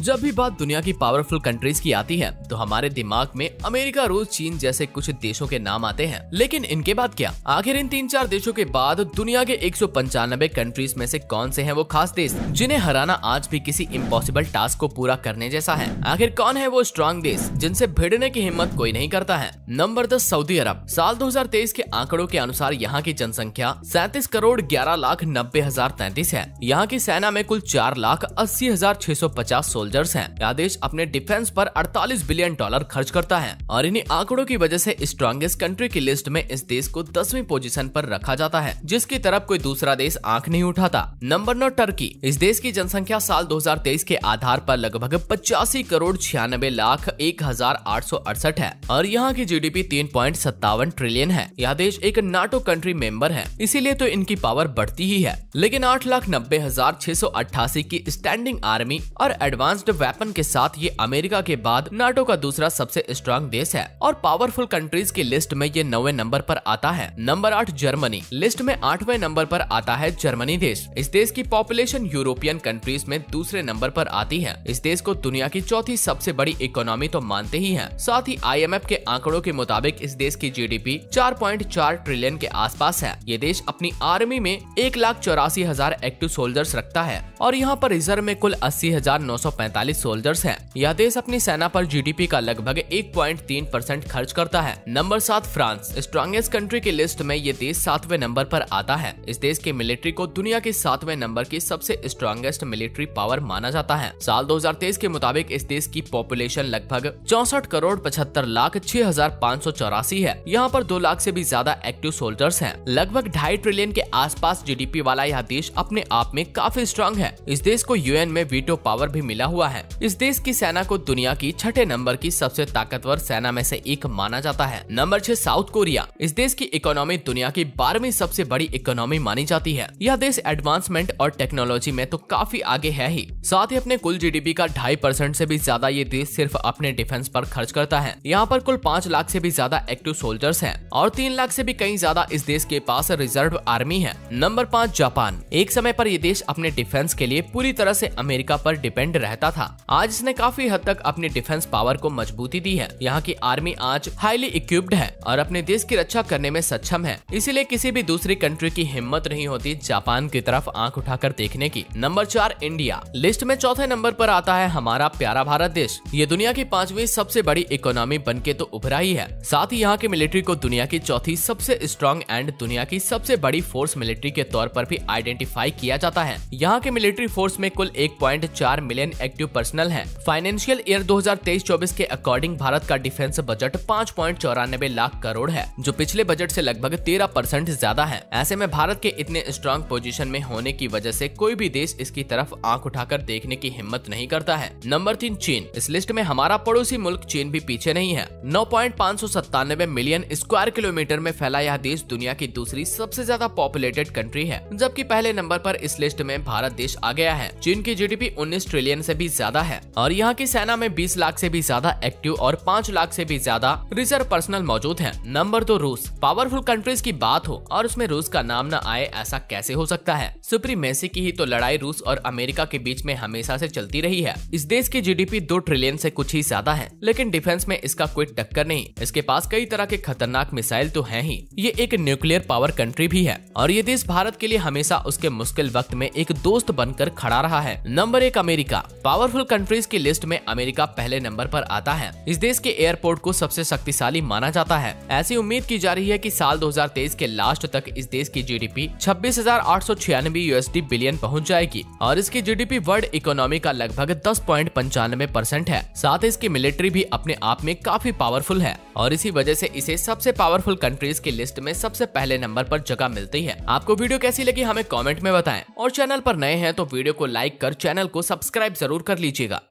जब भी बात दुनिया की पावरफुल कंट्रीज की आती है तो हमारे दिमाग में अमेरिका, रूस, चीन जैसे कुछ देशों के नाम आते हैं। लेकिन इनके बाद क्या? आखिर इन 3-4 देशों के बाद दुनिया के 195 कंट्रीज में से कौन से हैं वो खास देश जिन्हें हराना आज भी किसी इम्पॉसिबल टास्क को पूरा करने जैसा है? आखिर कौन है वो स्ट्रॉन्ग देश जिनसे भिड़ने की हिम्मत कोई नहीं करता है? नंबर 10, सऊदी अरब। साल 2023 के आंकड़ों के अनुसार यहाँ की जनसंख्या 37,11,90,033 है। यहाँ की सेना में कुल 4,80,650 सोल्जर्स हैं। यह देश अपने डिफेंस पर $48 बिलियन खर्च करता है और इन्हीं आंकड़ों की वजह से स्ट्रॉन्गेस्ट कंट्री की लिस्ट में इस देश को 10वीं पोजीशन पर रखा जाता है, जिसकी तरफ कोई दूसरा देश आंख नहीं उठाता। Number 9, Turkey. इस देश की जनसंख्या साल 2023 के आधार पर लगभग 85,96,01,868 है और यहाँ की जीडीपी 3.57 ट्रिलियन है। यह देश एक नाटो कंट्री मेंबर है, इसीलिए तो इनकी पावर बढ़ती ही है। लेकिन 8,90,688 की स्टैंडिंग आर्मी और एडवांस्ड वेपन के साथ ये अमेरिका के बाद नाटो का दूसरा सबसे स्ट्रॉन्ग देश है और पावरफुल कंट्रीज की लिस्ट में ये 9वें नंबर पर आता है। Number 8, Germany. लिस्ट में 8वें नंबर पर आता है जर्मनी देश। इस देश की पॉपुलेशन यूरोपियन कंट्रीज में दूसरे नंबर पर आती है। इस देश को दुनिया की चौथी सबसे बड़ी इकोनॉमी तो मानते ही हैं। साथ ही IMF के आंकड़ों के मुताबिक इस देश की जीडीपी 4.4 ट्रिलियन के आसपास है। ये देश अपनी आर्मी में 1,84,000 एक्टिव सोल्जर्स रखता है और यहाँ पर रिजर्व में कुल 80,945 सोल्जर्स हैं। यह देश अपनी सेना पर जीडीपी का लगभग 1.3% खर्च करता है। Number 7, France. स्ट्रॉन्गेस्ट कंट्री की लिस्ट में ये देश 7वें नंबर पर आता है। इस देश की मिलिट्री को दुनिया के 7वें नंबर की सबसे स्ट्रॉन्गेस्ट मिलिट्री पावर माना जाता है। साल 2023 के मुताबिक इस देश की पॉपुलेशन लगभग 64,75,06,584 है। यहाँ पर 2 लाख से भी ज्यादा एक्टिव सोल्जर्स हैं। लगभग 2.5 ट्रिलियन के आसपास जीडीपी वाला यह देश अपने आप में काफी स्ट्रॉन्ग है। इस देश को UN में वीटो पावर भी मिला हुआ है। इस देश की सेना को दुनिया की 6ठे नंबर की सबसे ताकतवर सेना में से एक माना जाता है। Number 6, south Korea. इस देश की इकोनॉमी दुनिया की 12वीं सबसे बड़ी इकोनॉमी मानी जाती है। यह देश एडवांसमेंट और टेक्नोलॉजी में तो काफी आगे है ही, साथ ही अपने कुल जीडीपी का 2.5% से भी ज्यादा ये देश सिर्फ अपने डिफेंस पर खर्च करता है। यहाँ पर कुल 5 लाख से भी ज्यादा एक्टिव सोल्जर्स हैं और 3 लाख से भी कहीं ज्यादा इस देश के पास रिजर्व आर्मी है। Number 5, Japan. एक समय पर ये देश अपने डिफेंस के लिए पूरी तरह से अमेरिका पर डिपेंड रहता था। आज इसने काफी हद तक अपनी डिफेंस पावर को मजबूती दी है। यहाँ की आर्मी आज हाईली इक्विप्ड है और अपने देश की रक्षा करने में सक्षम है, इसीलिए किसी भी दूसरी कंट्री की हिम्मत नहीं होती जापान की तरफ आंख उठाकर देखने की। Number 4, India. लिस्ट में 4थे नंबर पर आता है हमारा प्यारा भारत देश। ये दुनिया की 5वीं सबसे बड़ी इकोनॉमी बनके तो उभरा ही है, साथ ही यहाँ की मिलिट्री को दुनिया की चौथी सबसे स्ट्रॉन्ग एंड दुनिया की सबसे बड़ी फोर्स मिलिट्री के तौर पर भी आइडेंटिफाई किया जाता है। यहाँ के मिलिट्री फोर्स में कुल 1.4 मिलियन एक्टिव पर्सनल हैं। फाइनेंशियल ईयर 2023-24 के अकॉर्डिंग भारत का डिफेंस बजट 5.94 लाख करोड़ है, जो पिछले बजट से लगभग 13% ज्यादा है। ऐसे में भारत के इतने स्ट्रॉन्ग पोजीशन में होने की वजह से कोई भी देश इसकी तरफ आंख उठाकर देखने की हिम्मत नहीं करता है। नंबर 3, चीन। इस लिस्ट में हमारा पड़ोसी मुल्क चीन भी पीछे नहीं है। 9.597 मिलियन स्क्वायर किलोमीटर में फैला यह देश दुनिया की दूसरी सबसे ज्यादा पॉपुलेटेड कंट्री है, जबकि पहले नंबर पर इस लिस्ट में भारत देश आ गया है। चीन की जीडीपी 19 ट्रिलियन से भी ज्यादा है और यहाँ की सेना में 20 लाख से भी ज्यादा एक्टिव और 5 लाख से भी ज्यादा रिजर्व पर्सनल मौजूद हैं। नंबर 2, रूस। पावरफुल कंट्रीज की बात हो और उसमें रूस का नाम न आए, ऐसा कैसे हो सकता है? सुप्रीमेसी की ही तो लड़ाई रूस और अमेरिका के बीच में हमेशा से चलती रही है। इस देश की जीडीपी 2 ट्रिलियन से कुछ ही ज्यादा है, लेकिन डिफेंस में इसका कोई टक्कर नहीं। इसके पास कई तरह के खतरनाक मिसाइल तो हैं ही। ये एक न्यूक्लियर पावर कंट्री भी है और ये देश भारत के लिए हमेशा उसके मुश्किल वक्त में एक दोस्त बनकर खड़ा रहा है। Number 1, America. पावरफुल कंट्रीज की लिस्ट में अमेरिका पहले नंबर पर आता है। इस देश के एयरपोर्ट को सबसे शक्तिशाली माना जाता है। ऐसी उम्मीद की जा रही है कि साल 2023 के लास्ट तक इस देश की जीडीपी 26,896 USD बिलियन पहुंच जाएगी और इसकी जीडीपी वर्ल्ड इकोनॉमी का लगभग 10.95% है। साथ ही इसकी मिलिट्री भी अपने आप में काफी पावरफुल है और इसी वजह से इसे सबसे पावरफुल कंट्रीज की लिस्ट में सबसे पहले नंबर पर जगह मिलती है। आपको वीडियो कैसी लगी हमें कमेंट में बताएं और चैनल पर नए हैं तो वीडियो को लाइक कर चैनल को सब्सक्राइब जरूर कर लीजिएगा।